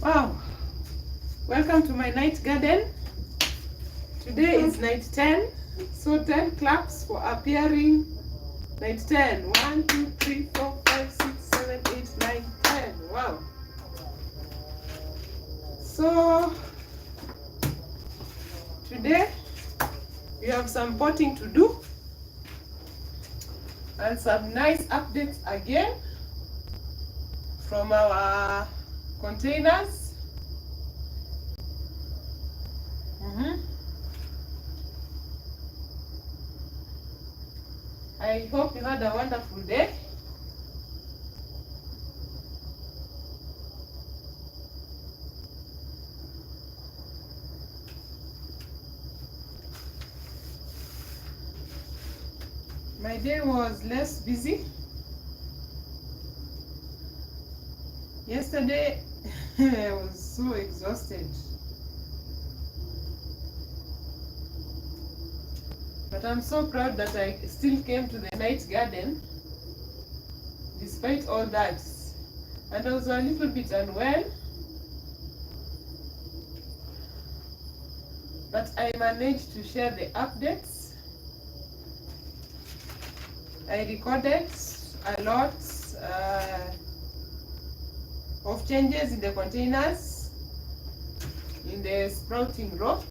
Wow, welcome to my night garden. Today is night 10, so 10 claps for appearing. Night 10. 1, 2, 3, 4, 5, 6, 7, 8, 9, 10. Wow. So today we have some potting to do and some nice updates again from our containers. I hope you had a wonderful day. My day was less busy. Yesterday I was so exhausted. But I'm so proud that I still came to the night garden despite all that. And I was a little bit unwell, but I managed to share the updates. I recorded a lot of changes in the containers in the sprouting row.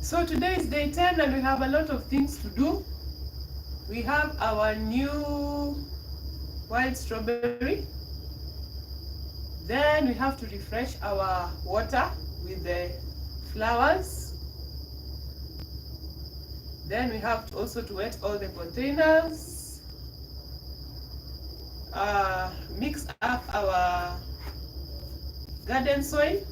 So today is day 10 and we have a lot of things to do. We have our new wild strawberry. Then we have to refresh our water with the flowers. Then we have to also to wet all the containers, mix up our garden soil,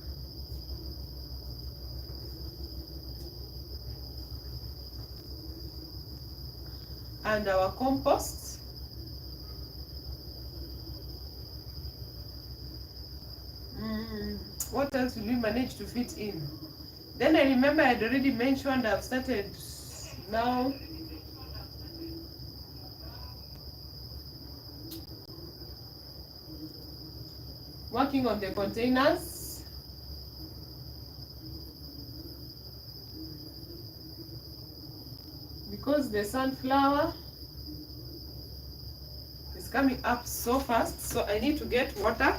and our compost. What else will we manage to fit in? Then I remember I had already mentioned I've started now working on the containers. Because the sunflower is coming up so fast, so I need to get water.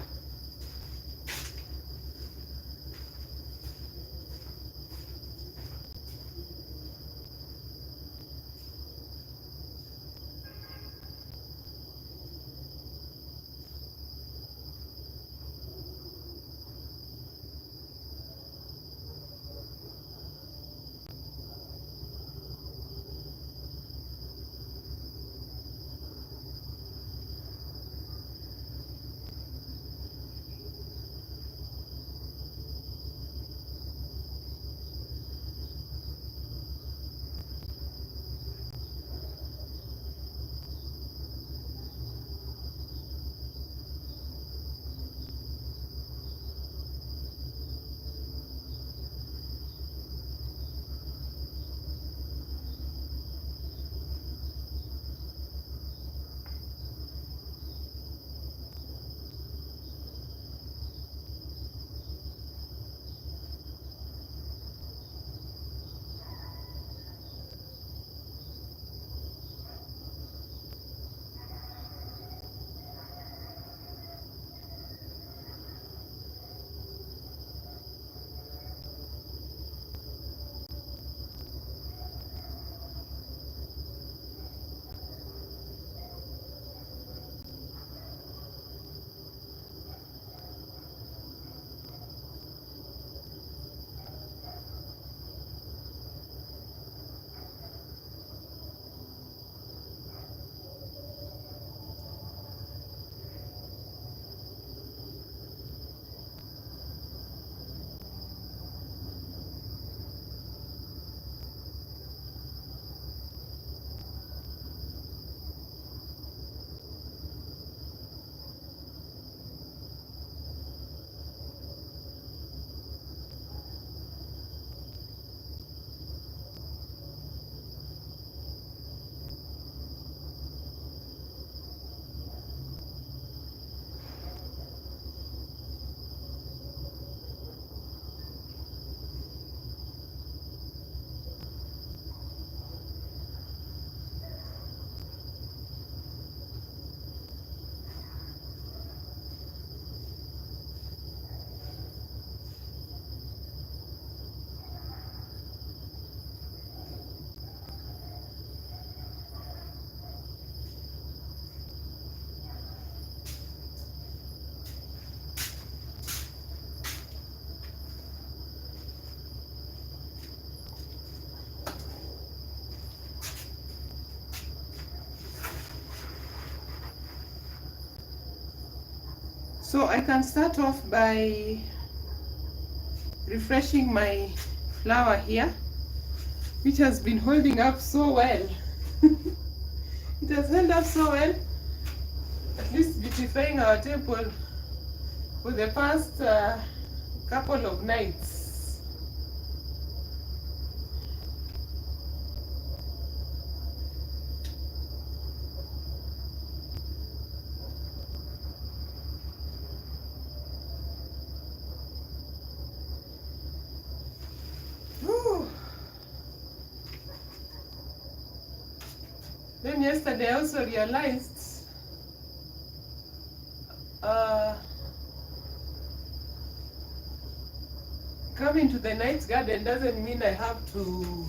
So I can start off by refreshing my flour here, which has been holding up so well. It has held up so well, at least beautifying our table for the past couple of nights. Then yesterday I also realized coming to the night garden doesn't mean I have to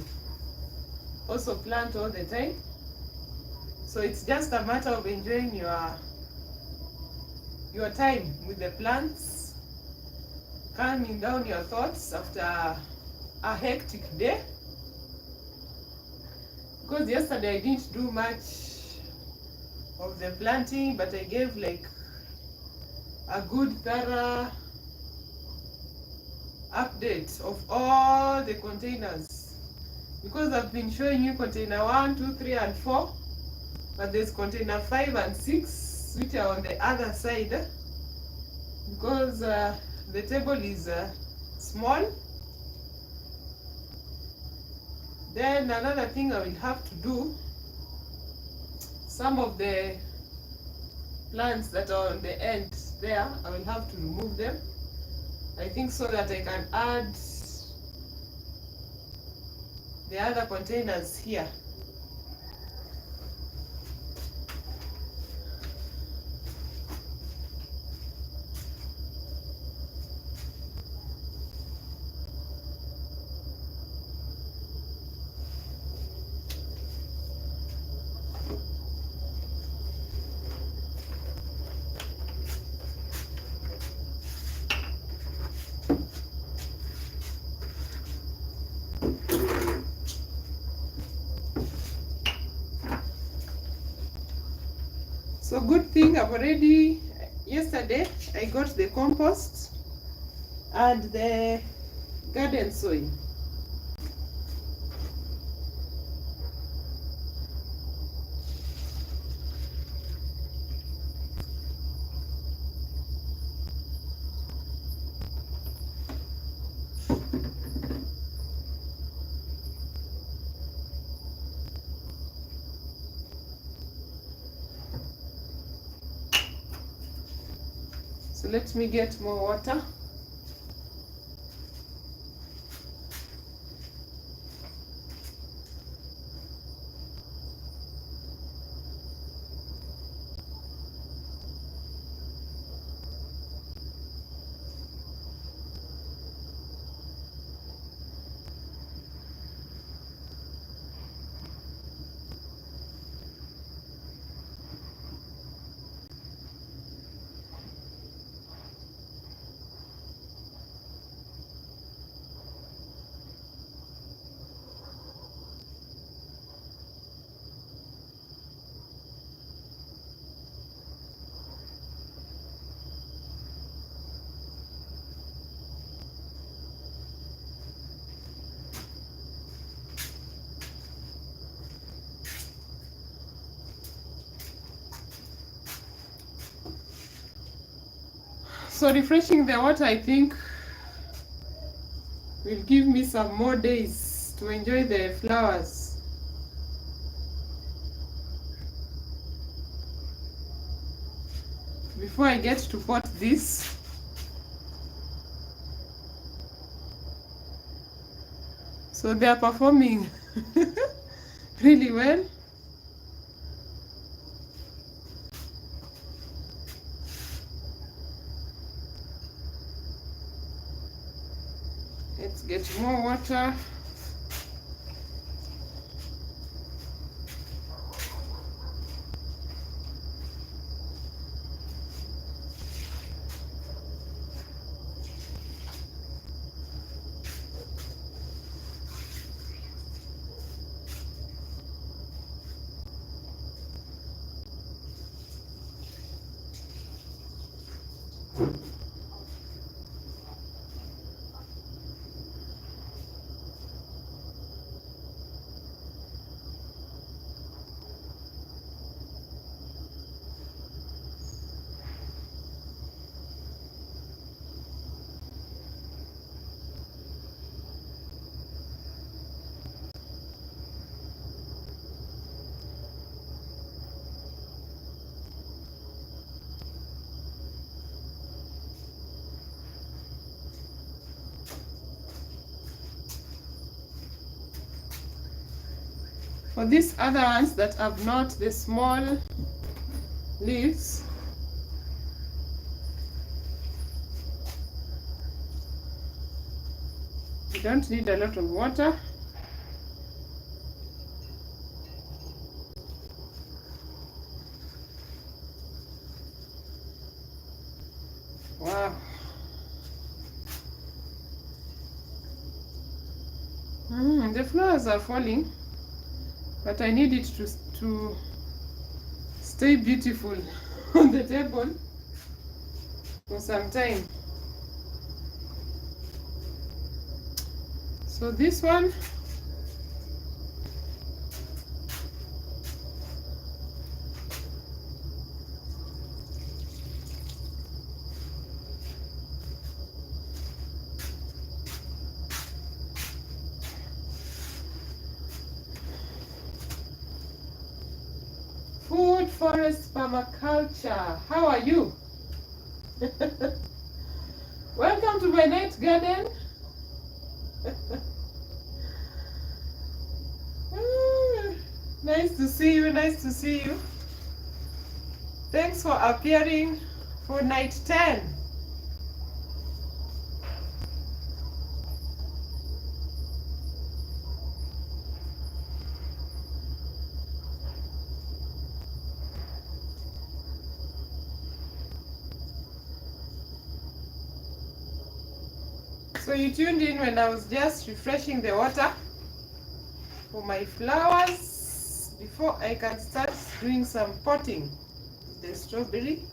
also plant all the time. So it's just a matter of enjoying your time with the plants, calming down your thoughts after a hectic day. Because yesterday I didn't do much of the planting, but I gave like a good thorough update of all the containers, because I've been showing you container 1, 2, 3 and 4, but there's container 5 and 6 which are on the other side, because the table is small. Then another thing I will have to do, some of the plants that are on the end there, I will have to remove them, I think, so that I can add the other containers here. So good thing yesterday I got the compost and the garden soil. So let me get more water. So refreshing the water, I think, will give me some more days to enjoy the flowers. Before I get to pot this, so they are performing really well. Let's get more water. For these other ones that have not the small leaves, you don't need a lot of water. Wow. The flowers are falling, but I need it to stay beautiful on the table for some time. So this one, Food Forest Permaculture. How are you? Welcome to my night garden. Nice to see you, nice to see you. Thanks for appearing for night 10. So you tuned in when I was just refreshing the water for my flowers before I can start doing some potting with the strawberry.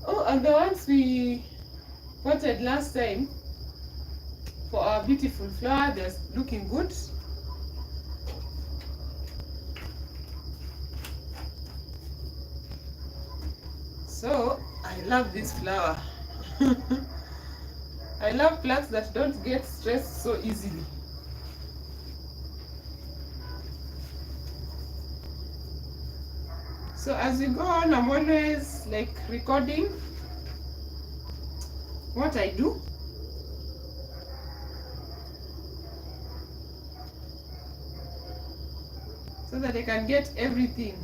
Oh, and the ones we potted last time for our beautiful flower, they're looking good. So I love this flower. I love plants that don't get stressed so easily. So as we go on, I'm always like recording what I do. So that I can get everything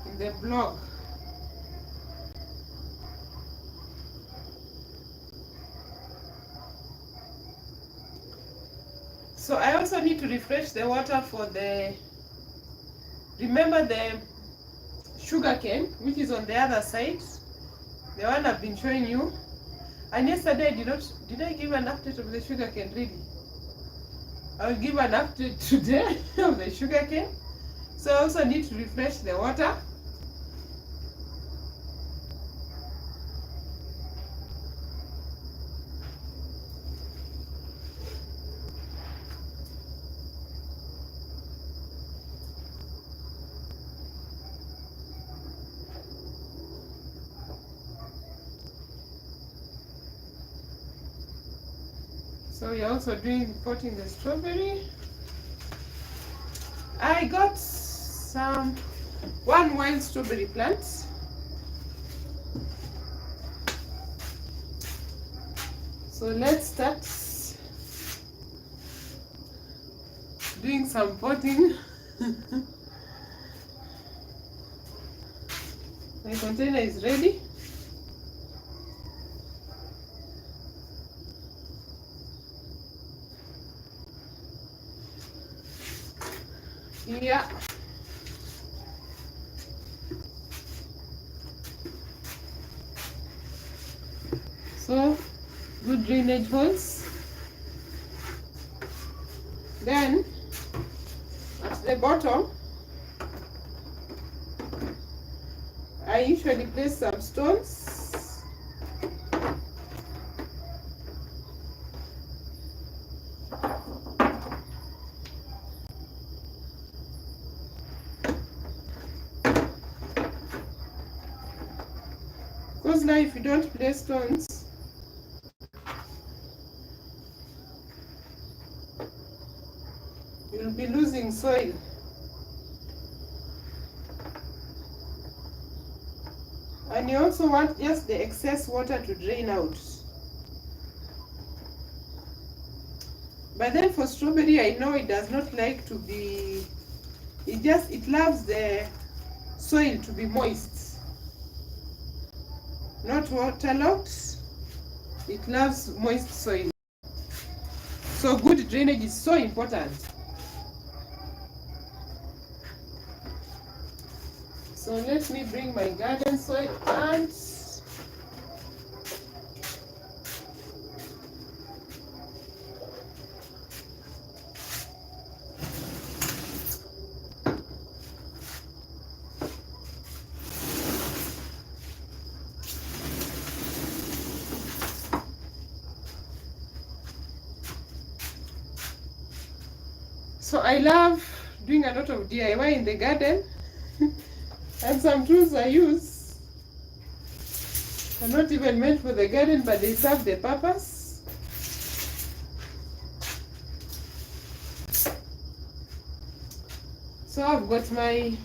in the blog. So I also need to refresh the water for remember the sugar cane, which is on the other side, the one I've been showing you. And yesterday did I give an update of the sugar cane? Really? I'll give an update today of the sugar cane. So I also need to refresh the water. So we're also potting the strawberry. I got one wild strawberry plant. So let's start doing some potting. My container is ready. Yeah. So, good drainage holes. Then, at the bottom, I usually place some stones. Because now if you don't place stones, you'll be losing soil. And you also want just the excess water to drain out. But then for strawberry, I know it does not like to be, it loves the soil to be moist, not waterlogged. It loves moist soil. So good drainage is so important. So let me bring my garden soil plants. So I love doing a lot of DIY in the garden. And some tools I use are not even meant for the garden, but they serve the purpose. So I've got my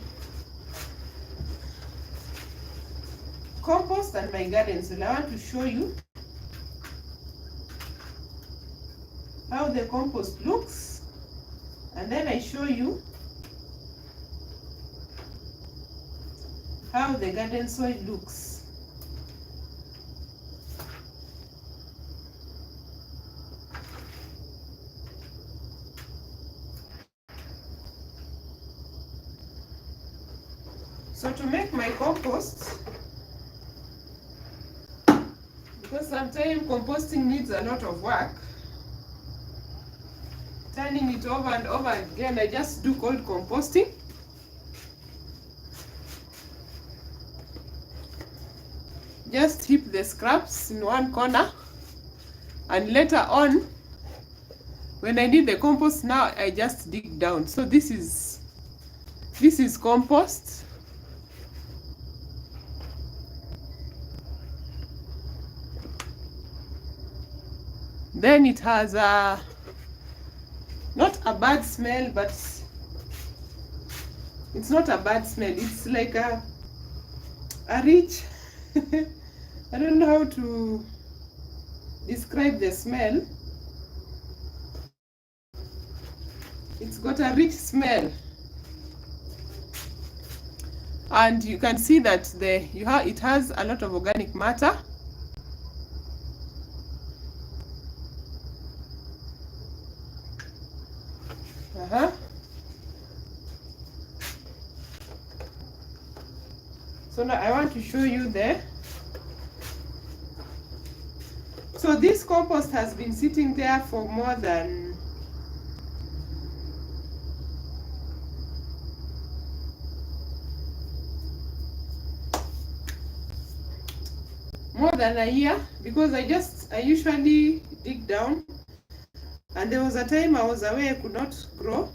compost and my garden soil. I want to show you how the compost looks, and then I show you how the garden soil looks. So to make my compost, because sometimes composting needs a lot of work, turning it over and over again, I just do cold composting. Just heap the scraps in one corner, and later on, when I need the compost, now I just dig down. So this is compost. Then it has not a bad smell, but it's not a bad smell. It's like a rich I don't know how to describe the smell. It's got a rich smell, and you can see that it has a lot of organic matter. So now I want to show you there. So this compost has been sitting there for more than a year, because I usually dig down, and there was a time I was away, I could not grow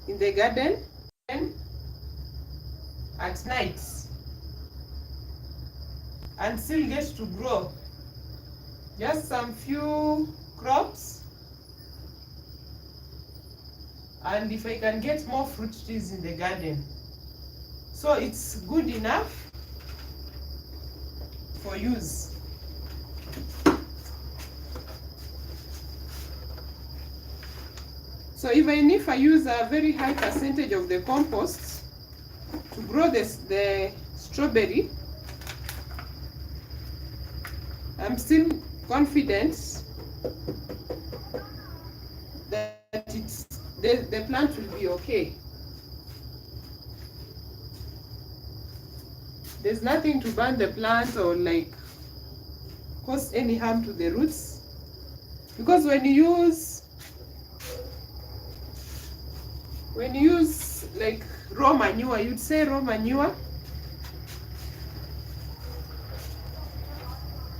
in the garden at night and still get to grow just some few crops, and if I can get more fruit trees in the garden. So it's good enough for use. So even if I use a very high percentage of the compost to grow the strawberry, I'm still confident that the plant will be okay. There's nothing to burn the plant or like cause any harm to the roots, because when you use like raw manure, you'd say raw manure,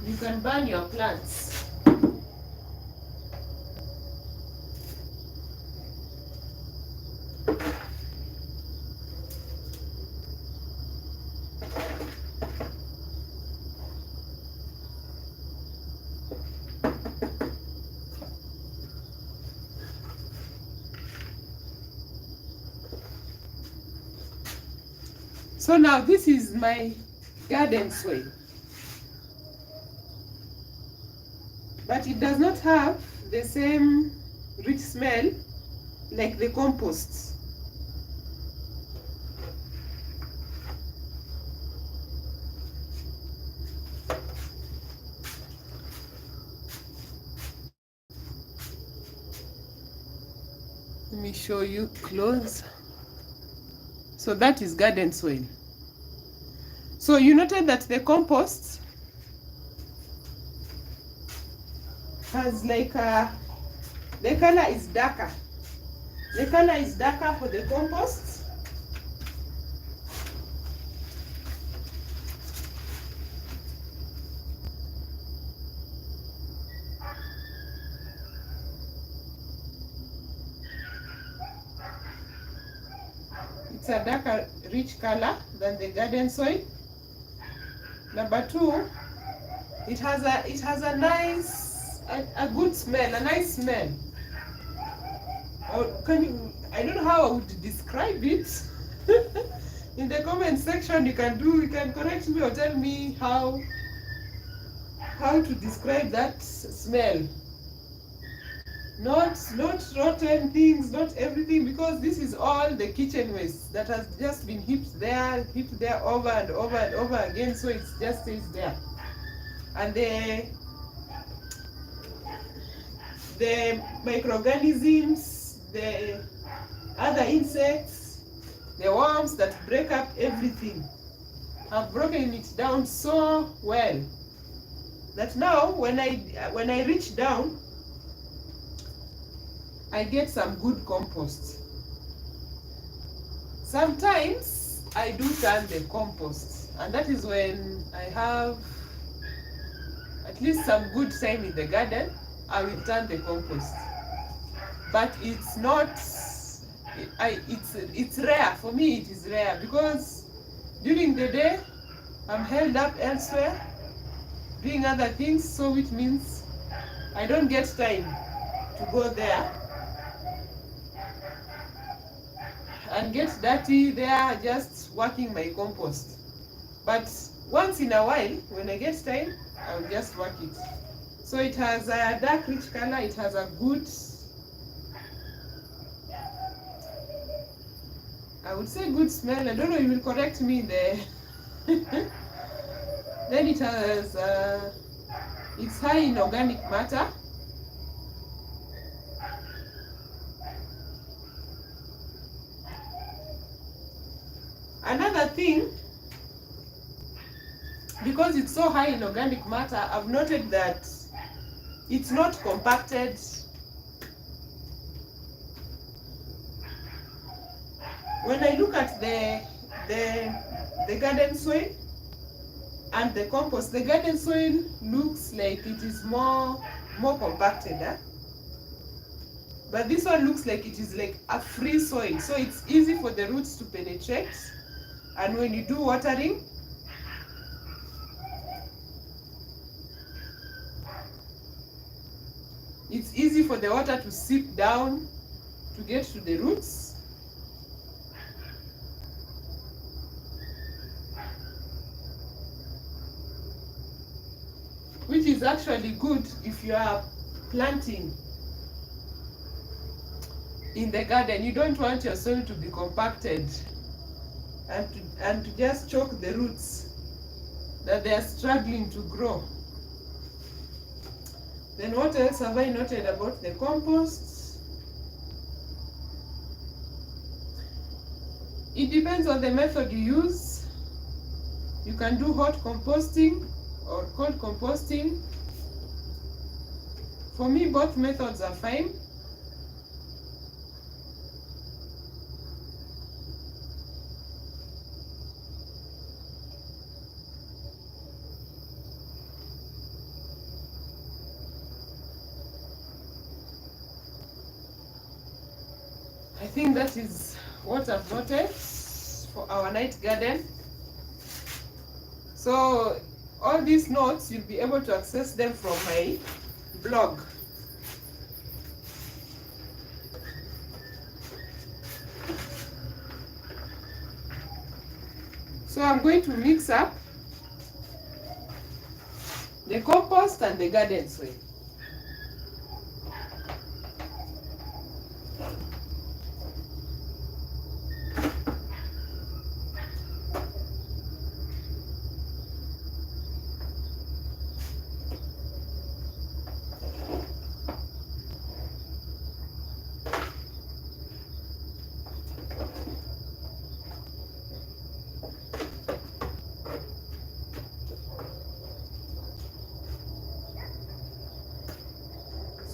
you can burn your plants. So now this is my garden soil, but it does not have the same rich smell like the compost. Let me show you close. So that is garden soil. So you noted that the compost has like the color is darker. The color is darker for the compost. It's a darker, rich color than the garden soil. Number two, it has a nice, a good smell, a nice smell. I don't know how I would describe it. In the comment section, you can correct me or tell me how to describe that smell. Not rotten things, not everything, because this is all the kitchen waste that has just been heaped there over and over and over again, so it just stays there. And the microorganisms, the other insects, the worms that break up everything have broken it down so well that now when I reach down, I get some good compost. Sometimes I do turn the compost, and that is when I have at least some good time in the garden. I will turn the compost, but it's not. It's rare for me. It is rare because during the day I'm held up elsewhere doing other things, so which means I don't get time to go there and get dirty there just working my compost. But once in a while, when I get time, I'll just work it. So it has a dark rich color, it has a good, I would say good smell. I don't know, you will correct me there. Then it has, it's high in organic matter. Another thing, because it's so high in organic matter, I've noted that it's not compacted. When I look at the garden soil and the compost, the garden soil looks like it is more compacted, huh? But this one looks like it is like a free soil, so it's easy for the roots to penetrate. And when you do watering, it's easy for the water to seep down to get to the roots. Which is actually good if you are planting in the garden. You don't want your soil to be compacted and to just choke the roots that they are struggling to grow. Then what else have I noted about the compost? It depends on the method you use. You can do hot composting or cold composting. For me, both methods are fine. I think that is what I've noted for our night garden. So all these notes, you'll be able to access them from my blog. So I'm going to mix up the compost and the garden soil.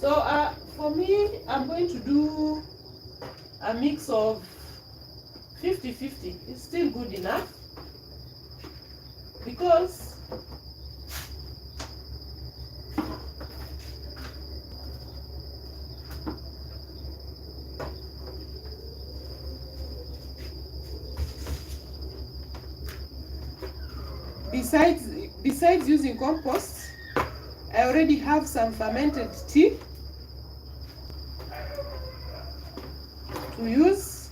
So for me, I'm going to do a mix of 50-50. It's still good enough because besides using compost, I already have some fermented tea to use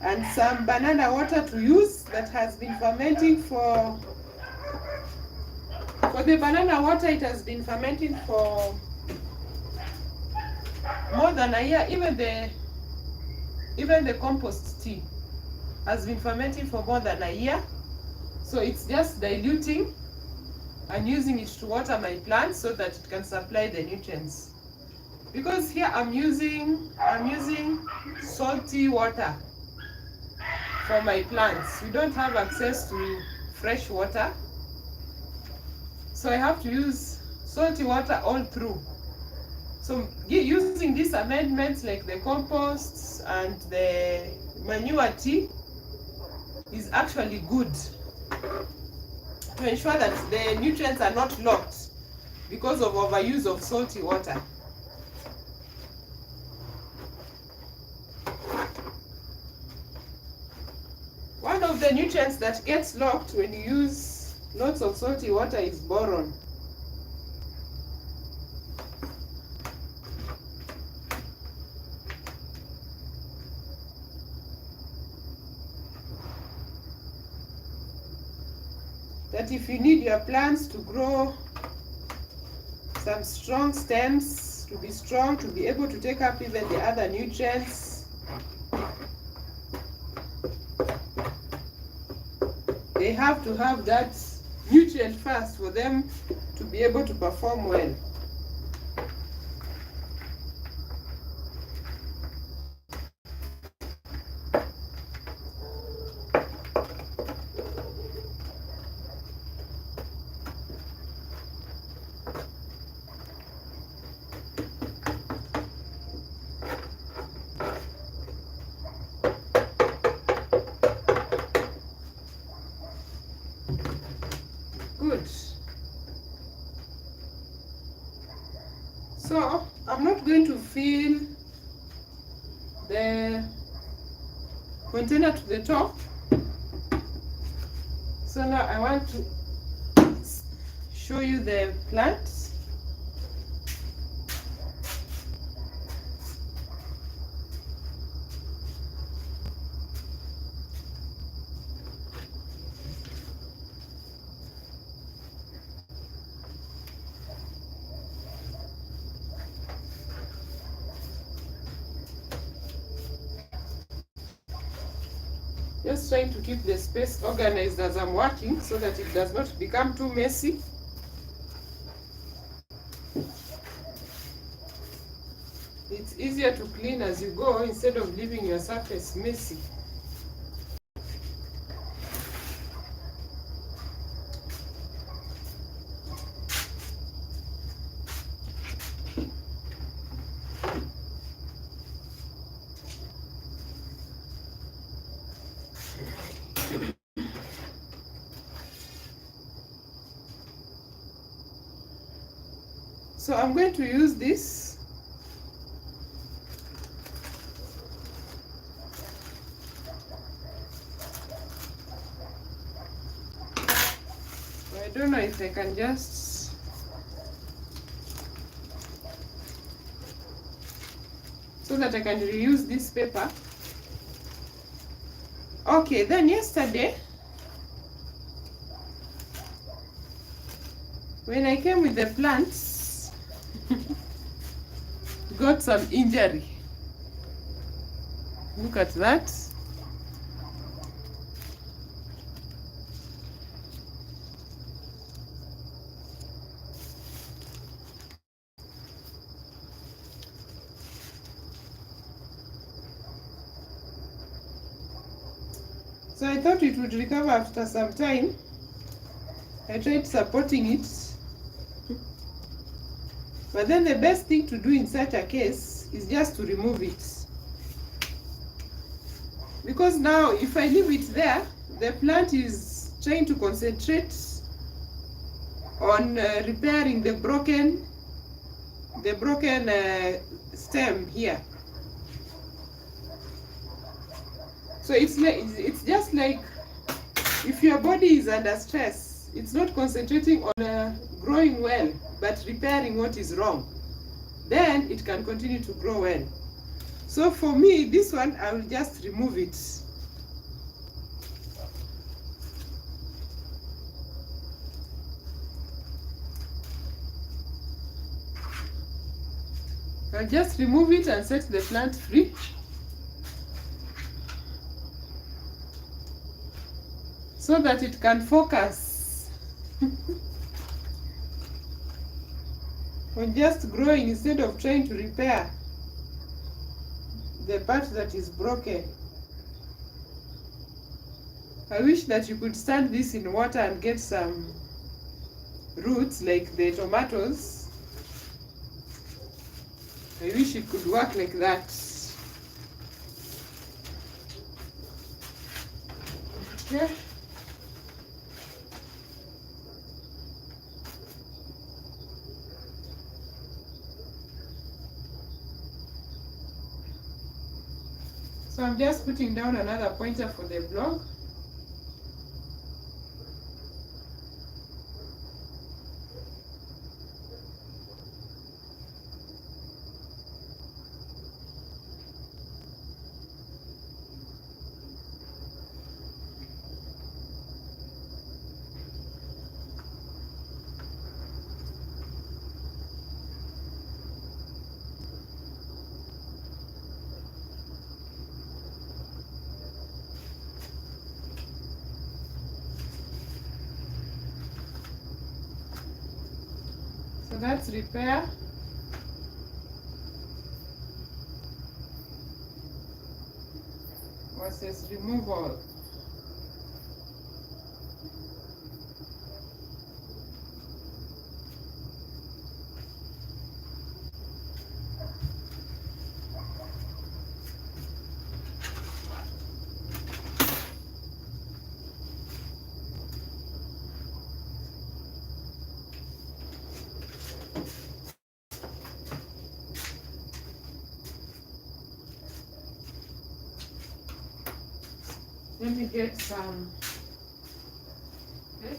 and some banana water to use that has been fermenting for the banana water. It has been fermenting for more than a year. Even the compost tea has been fermenting for more than a year. So it's just diluting and using it to water my plants so that it can supply the nutrients. Because here I'm using salty water for my plants. We don't have access to fresh water, so I have to use salty water all through. So using these amendments like the composts and the manure tea is actually good to ensure that the nutrients are not locked because of overuse of salty water. One of the nutrients that gets locked when you use lots of salty water is boron. That if you need your plants to grow some strong stems, to be strong, to be able to take up even the other nutrients, they have to have that nutrient first for them to be able to perform well. Good. So I'm not going to fill the container to the top. So now I want to show you the plants. Just trying to keep the space organized as I'm working so that it does not become too messy. It's easier to clean as you go instead of leaving your surface messy. So I'm going to use this I don't know if I can just so that I can reuse this paper. Okay, then yesterday when I came with the plants, got some injury. Look at that. So I thought it would recover after some time. I tried supporting it. But then the best thing to do in such a case is just to remove it. Because now if I leave it there, the plant is trying to concentrate on repairing the broken stem here. So it's just like if your body is under stress, it's not concentrating on growing well, but repairing what is wrong. Then it can continue to grow well. So for me, this one, I will just remove it. I'll just remove it and set the plant free. So that it can focus on just growing instead of trying to repair the part that is broken. I wish that you could stand this in water and get some roots like the tomatoes. I wish it could work like that. Okay. So I'm just putting down another pointer for the blog. So that's repair. Versus removal. Let me get some. Okay.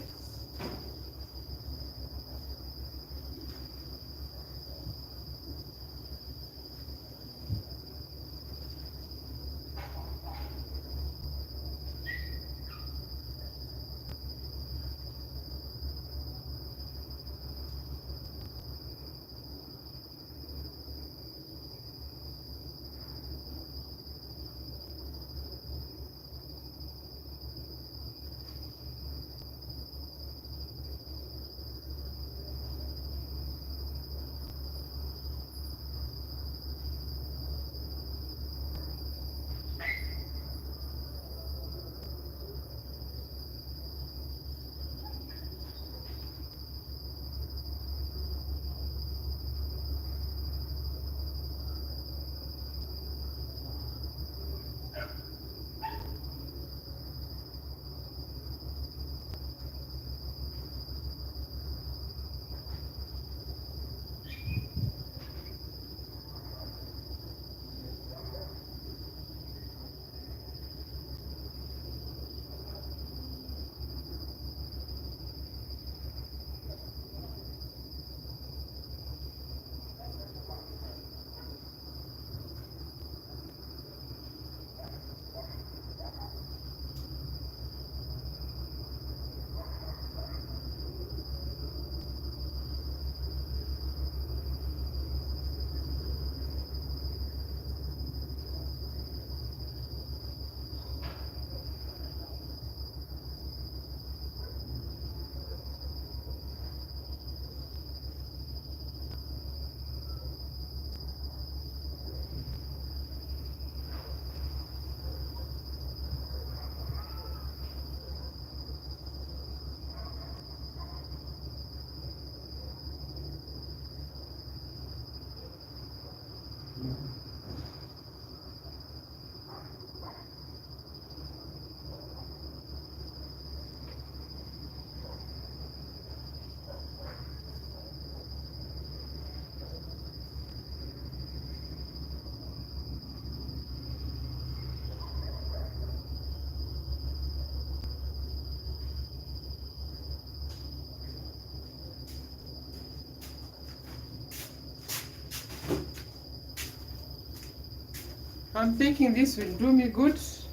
I'm thinking this will do me good. So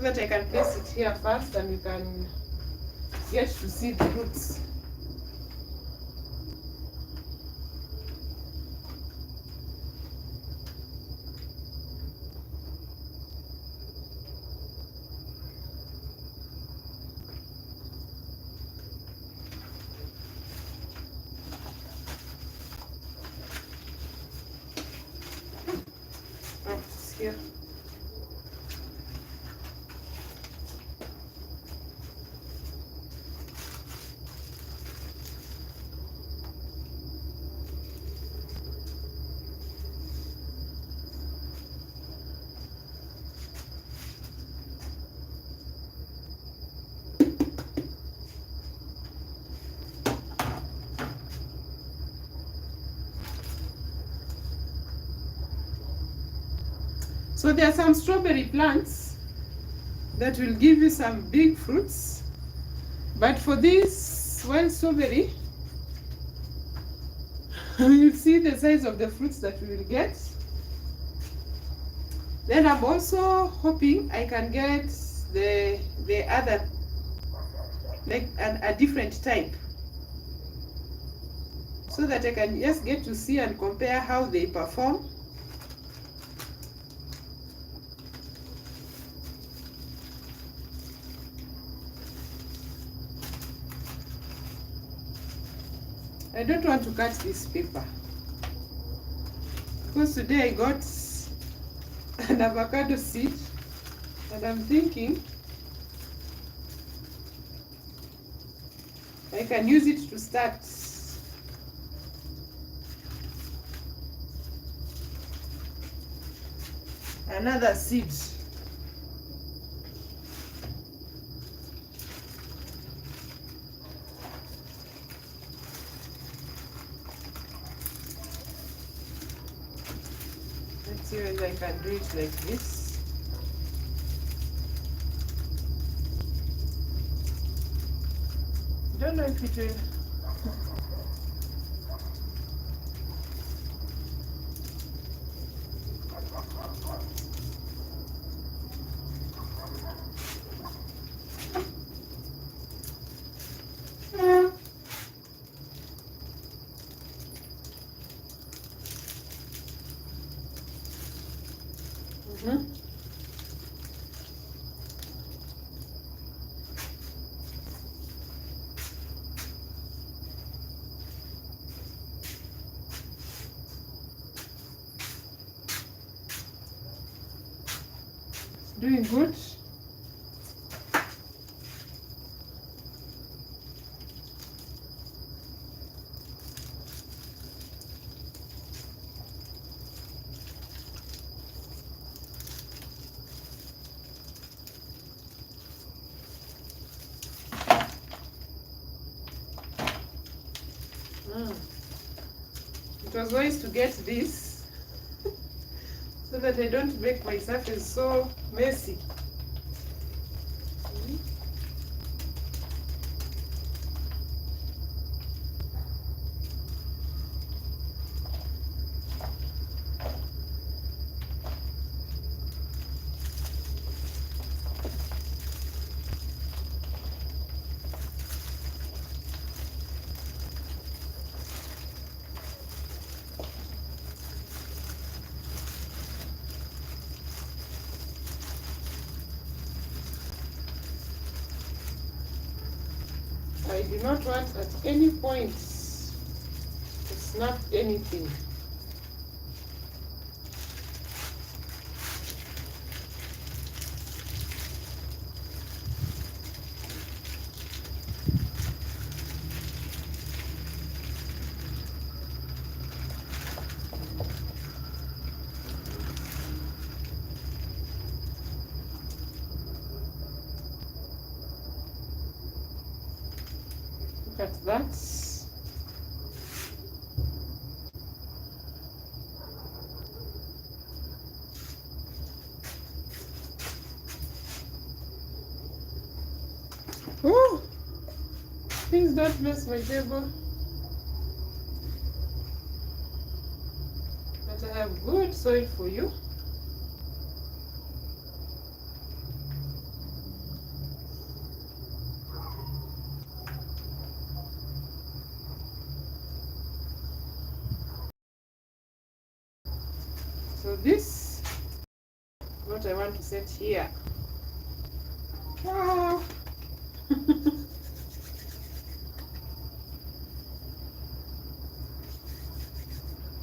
that I can place it here first and you can get to see the roots. Oh, it's here. So there are some strawberry plants that will give you some big fruits. But for this wild strawberry, you'll see the size of the fruits that we will get. Then I'm also hoping I can get the other, like a different type, so that I can just get to see and compare how they perform. I don't want to cut this paper because today I got an avocado seed and I'm thinking I can use it to start another seed. Let's see whether I can do it like this. Don't know if it will. Doing good. It was wise to get this so that I don't make my surface so messy. I do not want at any point to snap anything. Look at that. Oh, please don't mess my table. good soil for you. So this is what I want to set here. Wow.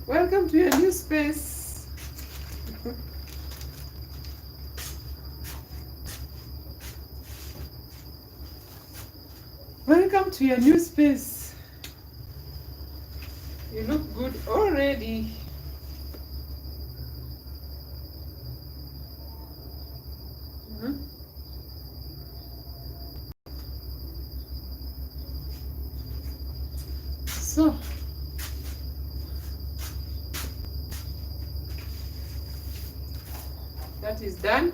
Welcome to your new space. Welcome to your new space. You look good already. So that is done.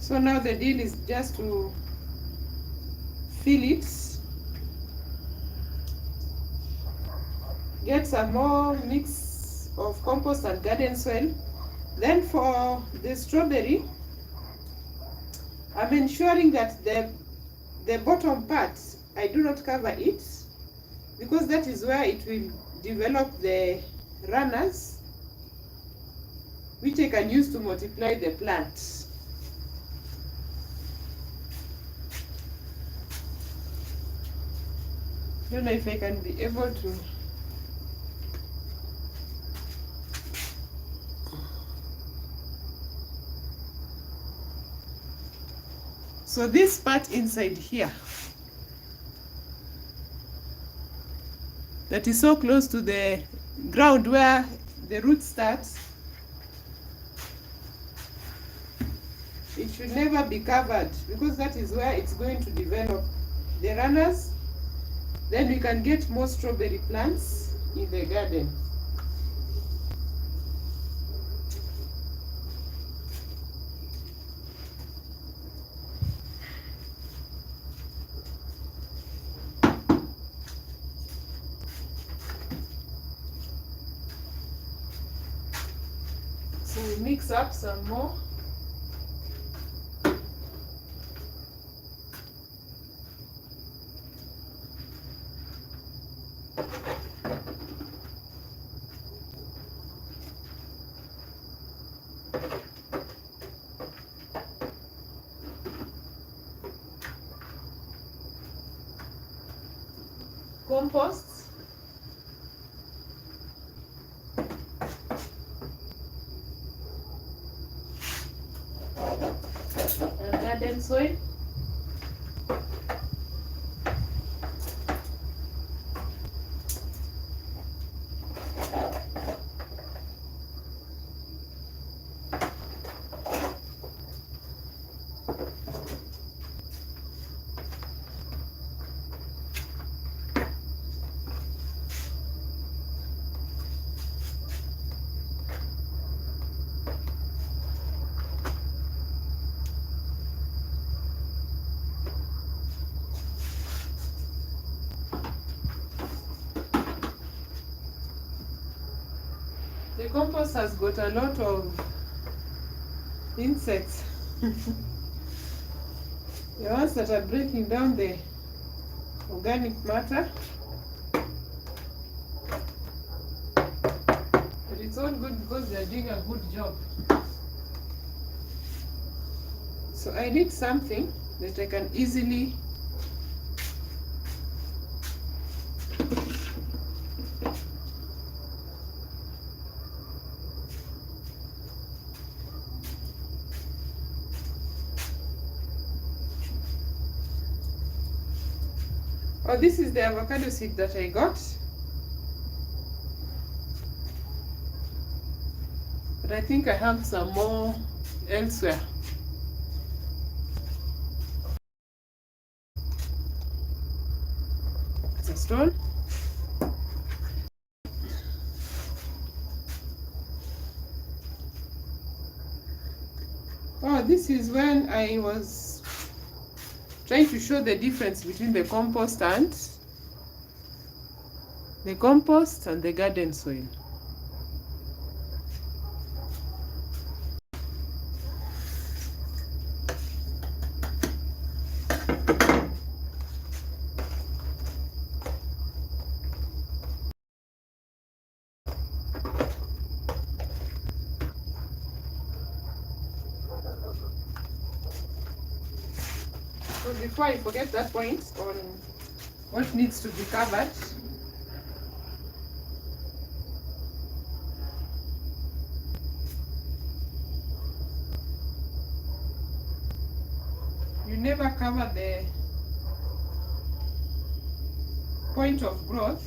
So now the deal is just to fill it, get some more mix of compost and garden soil. Then for the strawberry, I'm ensuring that the bottom part, I do not cover it, because that is where it will develop the runners, which I can use to multiply the plant. I don't know if I can be able to. So this part inside here, that is so close to the ground where the root starts, it should never be covered, because that is where it's going to develop the runners. Then we can get more strawberry plants in the garden. So we mix up some more. Compost. And garden soil. The compost has got a lot of insects. The ones that are breaking down the organic matter. But it's all good because they are doing a good job. So I need something that I can easily Oh, this is the avocado seed that I got. But I think I have some more elsewhere. It's a stone. Oh, this is when I was trying to show the difference between the compost and the garden soil. So before I forget that point on what needs to be covered, you never cover the point of growth,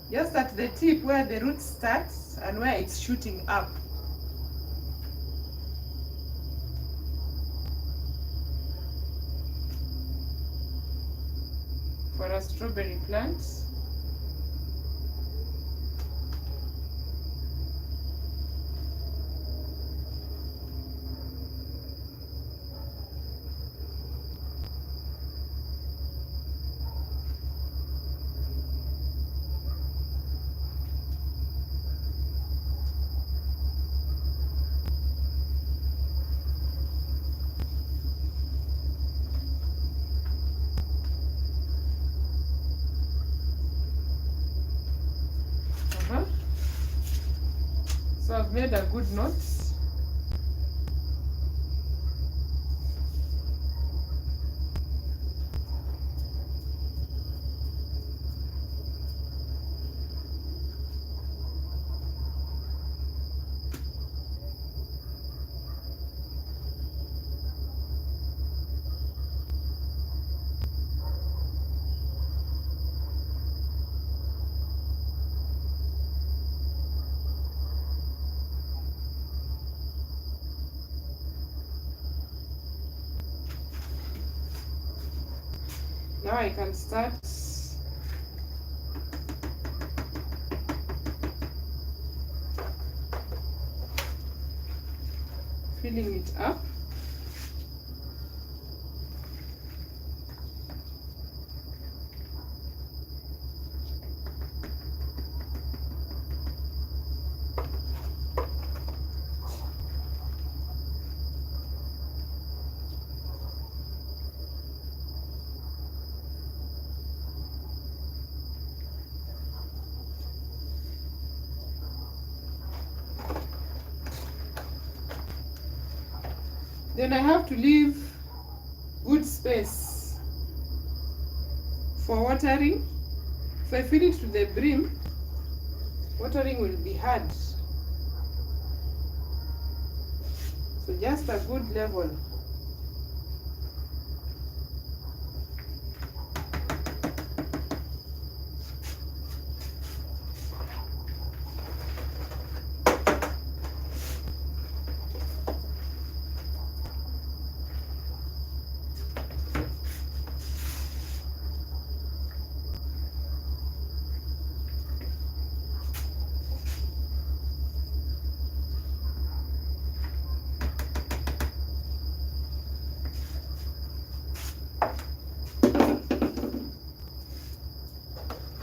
just at the tip where the root starts and where it's shooting up. For a strawberry plant. So I've made a good note. Now I can start filling it up. Then I have to leave good space for watering. If I fill it to the brim, watering will be hard. So just a good level.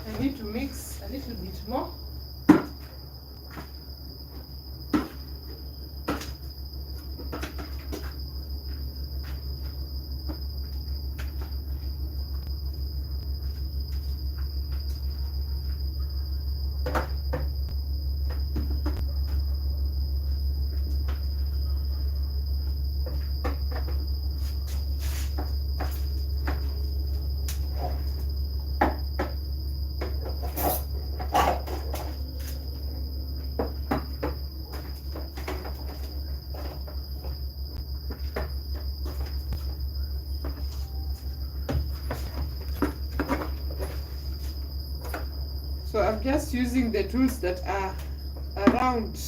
I need to mix a little bit more. So I'm just using the tools that are around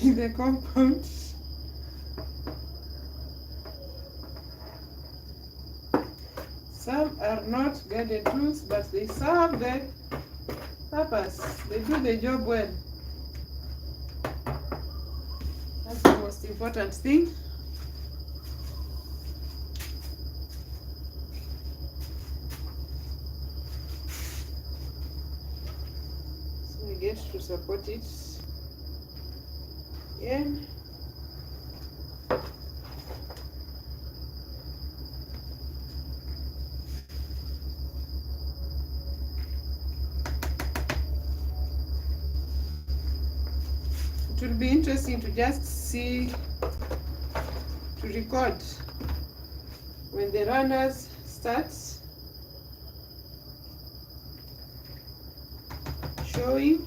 in the compound. Some are not garden tools, but they serve the purpose. They do the job well. That's the most important thing. So we get to support it again. It will be interesting to just see, to record when the runners start showing.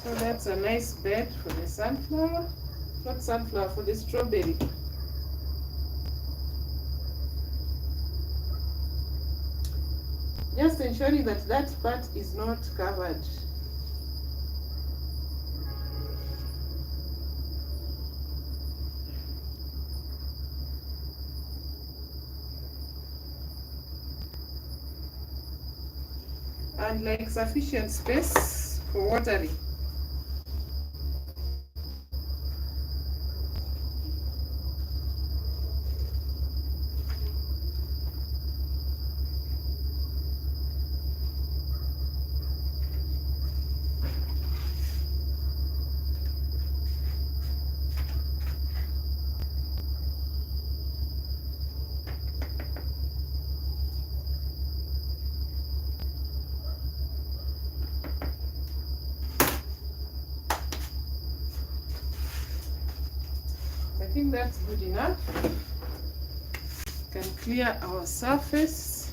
So that's a nice bed for the sunflower, not sunflower, for the strawberry. Just ensuring that that part is not covered. And like sufficient space for watering. I think that's good enough. Can clear our surface.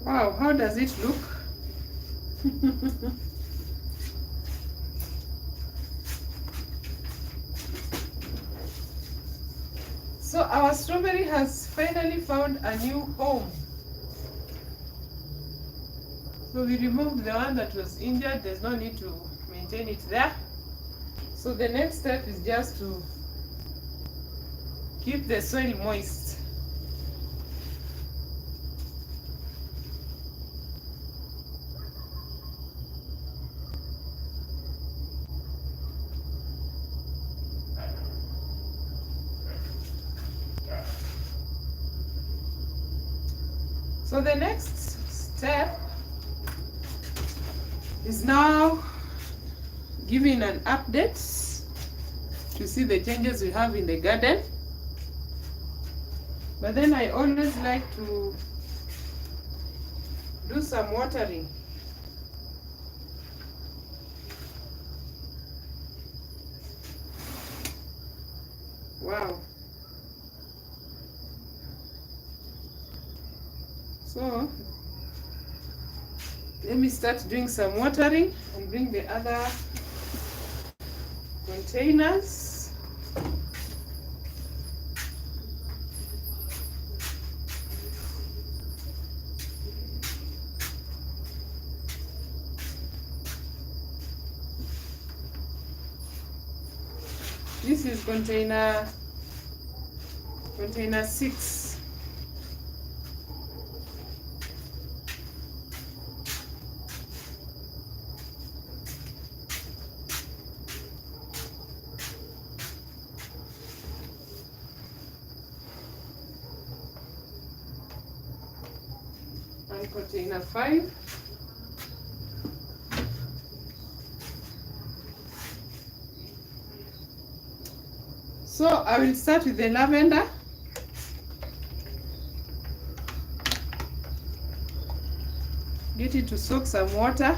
Wow, how does it look? So our strawberry has finally found a new home. So we removed the one that was injured. There's no need to maintain it there. So the next step is just to keep the soil moist. So the next step is now giving an update to see the changes we have in the garden. But then I always like to do some watering. Wow. So let me start doing some watering and bring the other containers. This is container 6. And container 5. So I will start with the lavender. Get it to soak some water.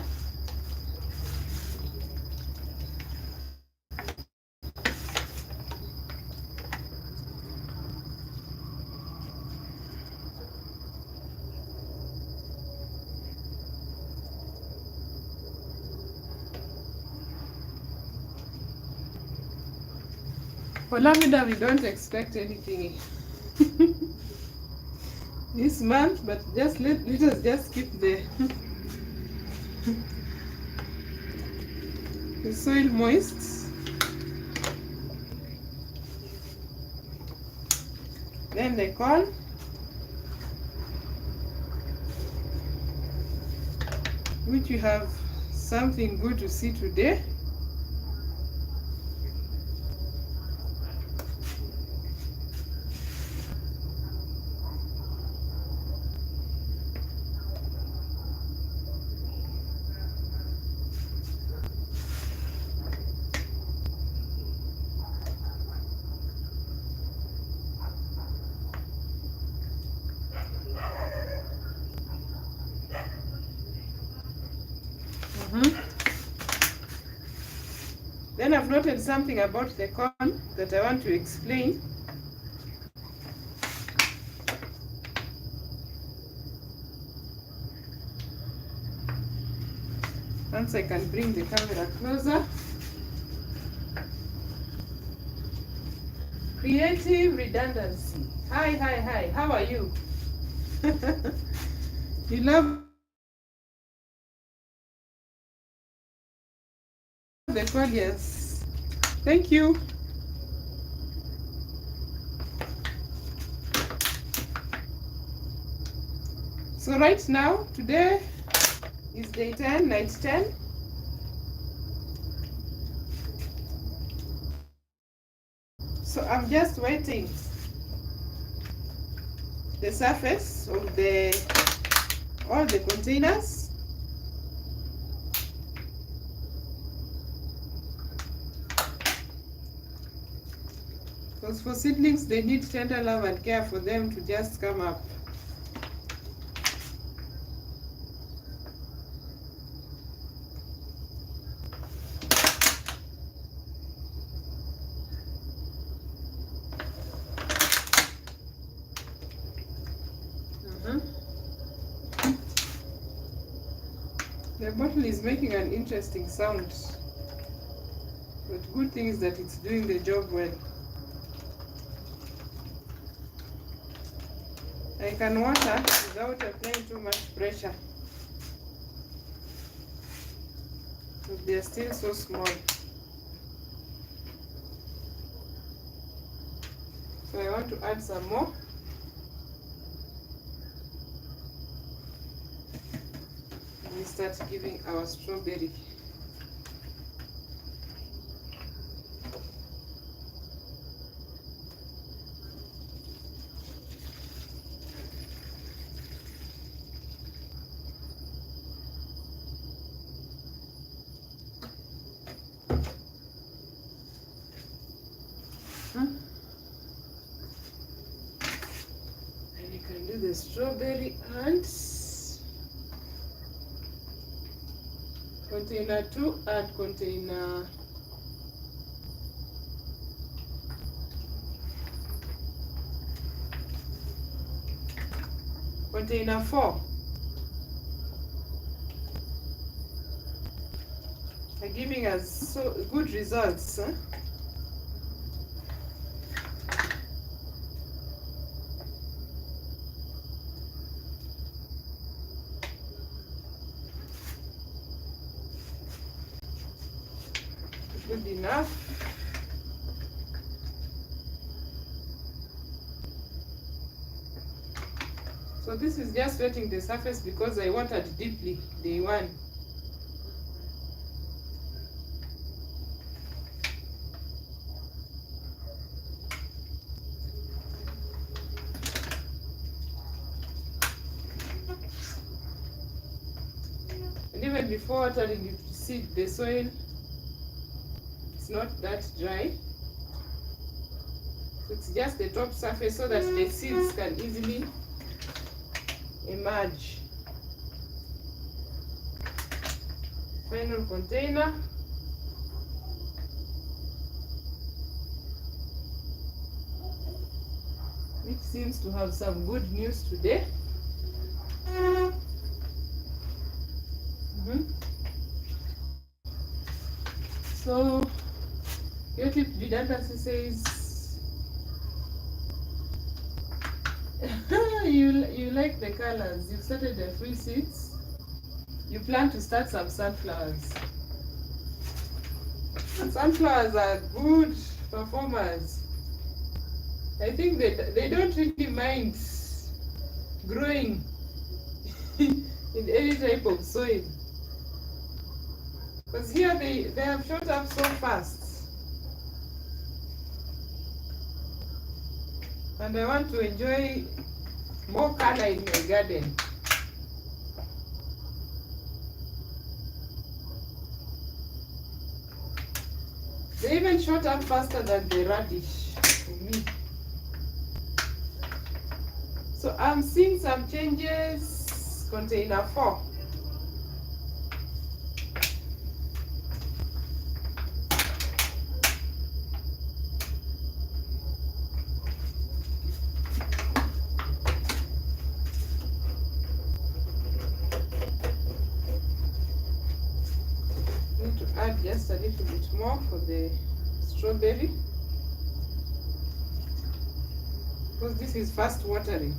For lavender, we don't expect anything this month, but just let us just keep the soil moist. Then the corn. Which we have something good to see today. Then I've noted something about the corn that I want to explain. Once I can bring the camera closer. Creative redundancy. Hi. How are you? You love the call, yes. Thank you. So right now, today is day 10, night 10. So I'm just wetting the surface of all the containers. Because for seedlings, they need tender love and care for them to just come up. The bottle is making an interesting sound, but good thing is that it's doing the job well. I can water without applying too much pressure, but they are still so small. So I want to add some more. We start giving our strawberry. And you can do the strawberry and container 2 and container container 4 are giving us so good results. Good enough. So this is just wetting the surface because I watered deeply day one. And even before watering, you see the soil, it's not that dry. So it's just the top surface so that the seeds can easily emerge. Final container. Which seems to have some good news today. So, Creative Redundancy says you like the colors. You've started the free seeds. You plan to start some sunflowers. And sunflowers are good performers. I think they don't really mind growing in any type of soil. Because here they have shot up so fast. And I want to enjoy more color in my garden. They even shot up faster than the radish for me. So I'm seeing some changes. Container 4. Need to add just a little bit more for the strawberry, because this is fast watering.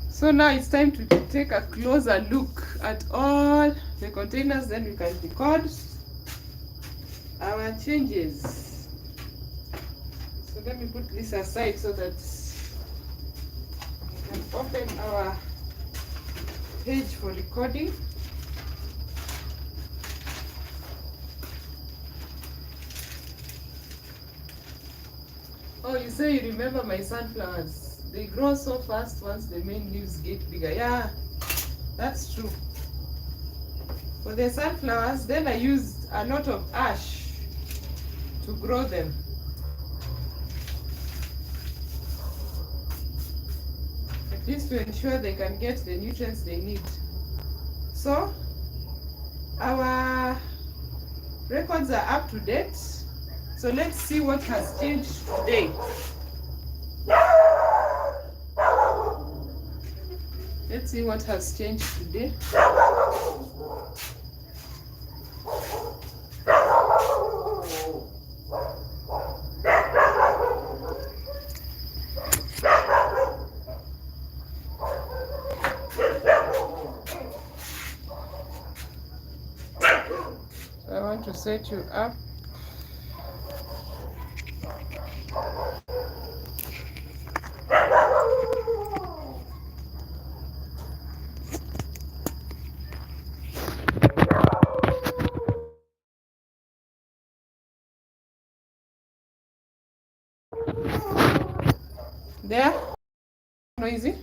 So now it's time to take a closer look at all the containers, then we can record our changes. So let me put this aside so that we can open our page for recording. Oh, you say you remember my sunflowers. They grow so fast once the main leaves get bigger. Yeah, that's true. For the sunflowers, then I used a lot of ash to grow them. At least to ensure they can get the nutrients they need. So, our records are up to date. So let's see what has changed today. Let's see what has changed today. I want to set you up. There, noisy.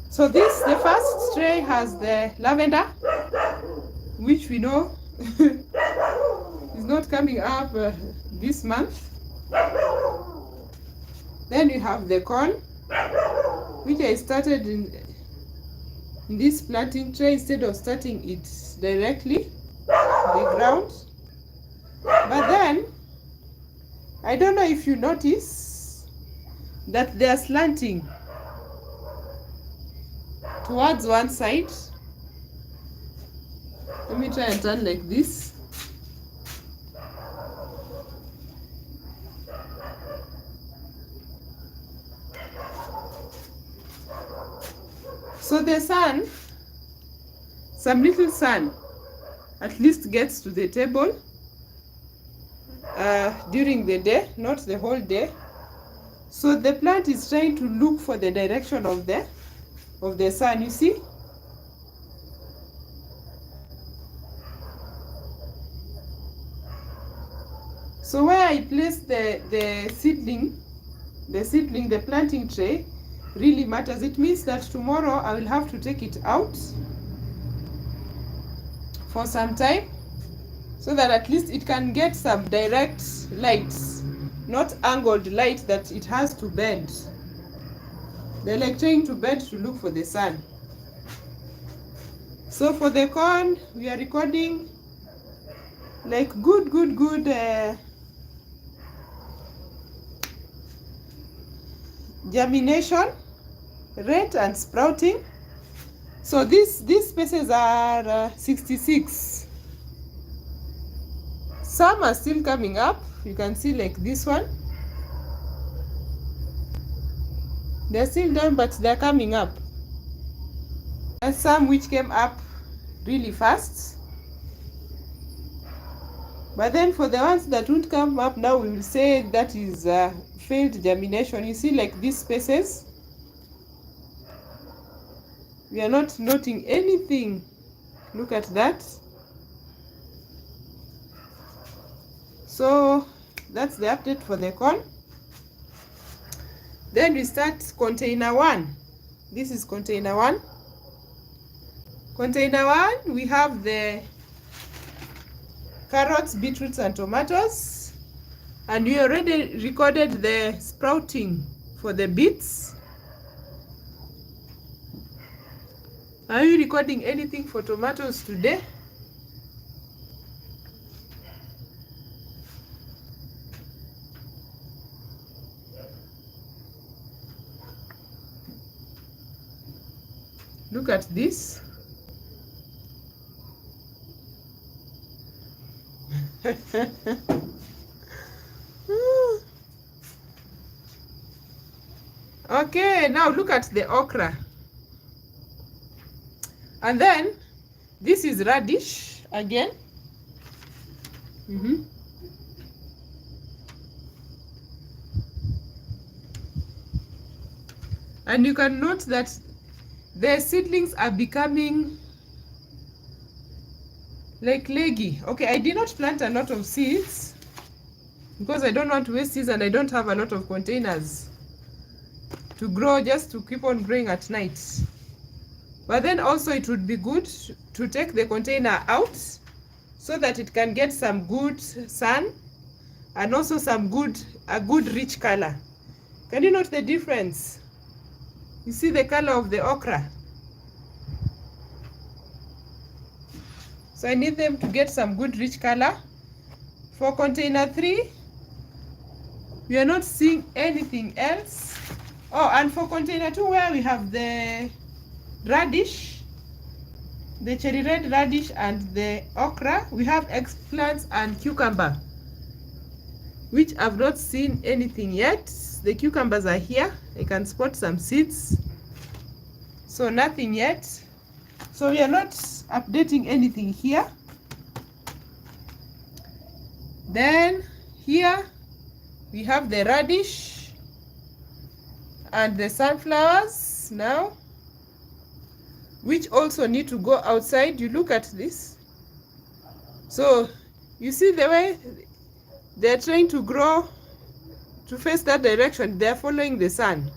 So this, the first tray has the lavender, which we know is not coming up this month. Then you have the corn, which I started in this planting tray instead of starting it directly in the ground. But then, I don't know if you notice that they are slanting towards one side. Let me try and turn like this. So the sun some little sun at least gets to the table during the day, not the whole day. So the plant is trying to look for the direction of the sun, you see. So where I place the seedling, the planting tray really matters. It means that tomorrow I will have to take it out for some time so that at least it can get some direct light, not angled light that it has to bend. They're like trying to bend to look for the sun. So for the corn, we are recording like good germination rate and sprouting. So these spaces are 66. Some are still coming up. You can see like this one. They're still down, but they're coming up. And some which came up really fast. But then for the ones that won't come up now, we will say that is failed germination. You see like these spaces, we are not noting anything. Look at that. So that's the update for the corn. Then we start container 1. This is container 1. Container 1, we have the carrots, beetroots and tomatoes, and we already recorded the sprouting for the beets. Are you recording anything for tomatoes today? Look at this. Okay, now look at the okra. And then this is radish again. And you can note that the seedlings are becoming like leggy. Okay, I did not plant a lot of seeds because I don't want to waste seeds and I don't have a lot of containers to grow, just to keep on growing at night. But then also it would be good to take the container out so that it can get some good sun and also a good rich color. Can you note the difference? You see the color of the okra? So I need them to get some good rich color. For container 3, we are not seeing anything else. Oh, and for container 2, where we have the radish, the cherry red radish and the okra, we have eggplants and cucumber, which I've not seen anything yet. The cucumbers are here. I can spot some seeds. So nothing yet. So we are not updating anything here. Then here we have the radish and the sunflowers now, which also need to go outside. You look at this. So you see the way they're trying to grow to face that direction. They're following the sun.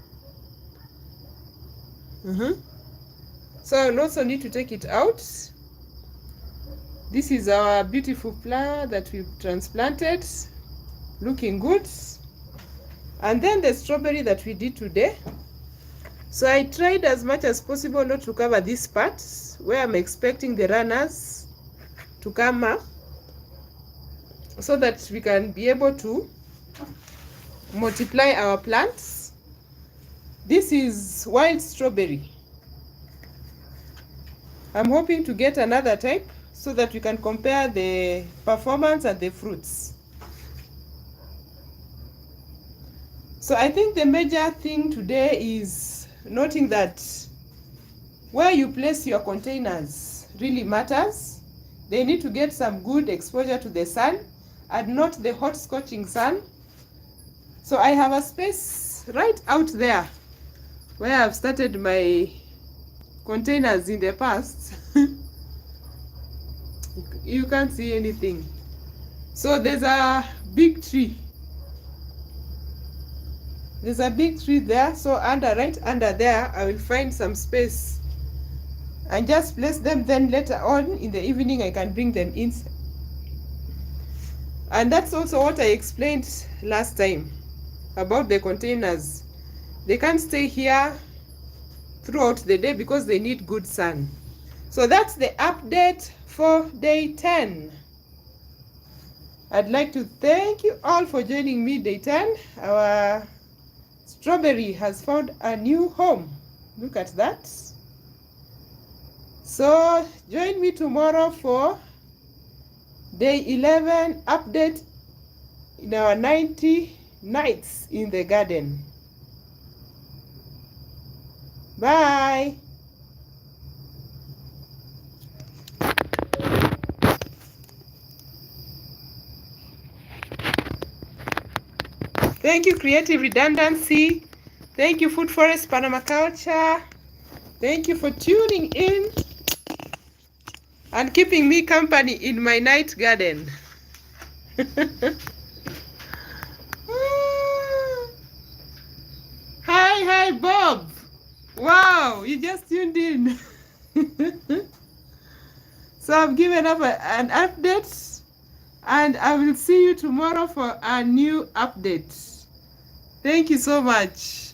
So I also need to take it out. This is our beautiful flower that we've transplanted, looking good. And then the strawberry that we did today. So I tried as much as possible not to cover this part where I'm expecting the runners to come up, so that we can be able to multiply our plants. This is wild strawberry. I'm hoping to get another type so that we can compare the performance and the fruits. So I think the major thing today is noting that where you place your containers really matters. They need to get some good exposure to the sun and not the hot scorching sun. So I have a space right out there where I've started my containers in the past. You can't see anything. So there's a big tree. There's a big tree there. So right under there, I will find some space and just place them. Then later on in the evening, I can bring them in. And that's also what I explained last time about the containers. They can't stay here throughout the day because they need good sun. So that's the update for day 10. I'd like to thank you all for joining me day 10. Our strawberry has found a new home. Look at that. So join me tomorrow for day 11 update in our 90 nights in the garden. Bye. Thank you, Creative Redundancy. Thank you, Food Forest Permaculture. Thank you for tuning in and keeping me company in my night garden. Hi, Bob. Wow, you just tuned in. So I've given up an update, and I will see you tomorrow for a new update. Thank you so much.